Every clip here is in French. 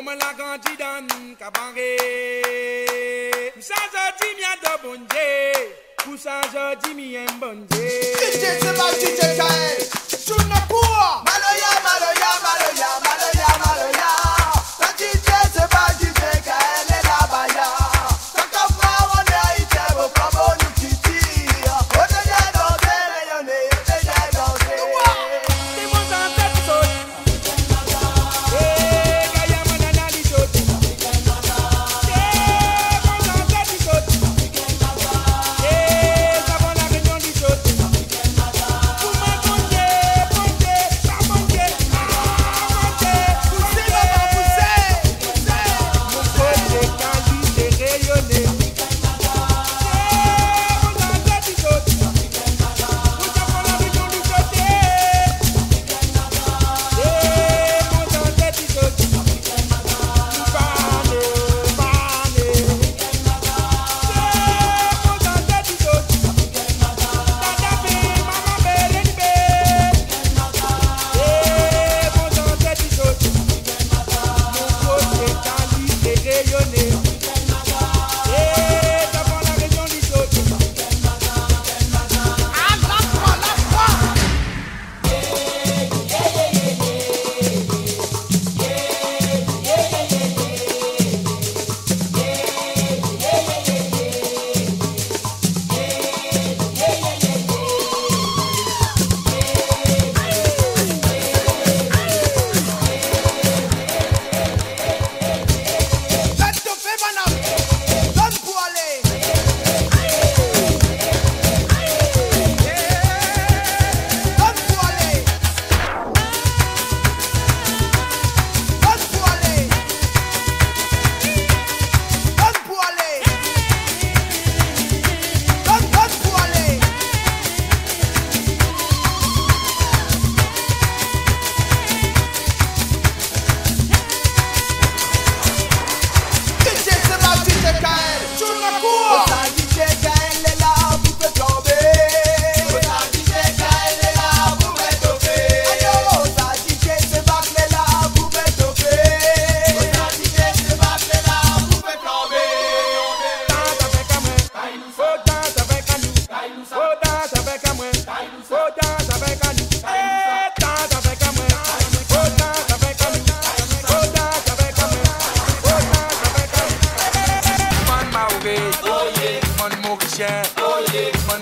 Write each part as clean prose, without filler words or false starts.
Comme la grandi dans cabaret. Pour ça, je dis, m'y a de bon Dieu. Pour ça, je dis, m'y a un bon Dieu. DJ, c'est ma DJ Kael. Chunapoua. Maloya, maloya, maloya, maloya, maloya. La DJ, c'est ma DJ Kael et la baya. Kaka fra, on est haïtien, vos promos nous titillent. On est bien dansé, rayonné, on est bien dansé. C'est mon temps, c'est tout.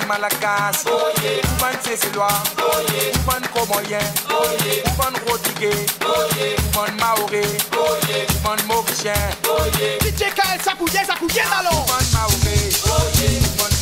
Malagas, Pan Cécilois, Pan Comoyen, Pan Rodigué, Pan Maoré, Pan Mauricien. DJ Kael, ça couillait dans l'eau. Pan Maoré, Pan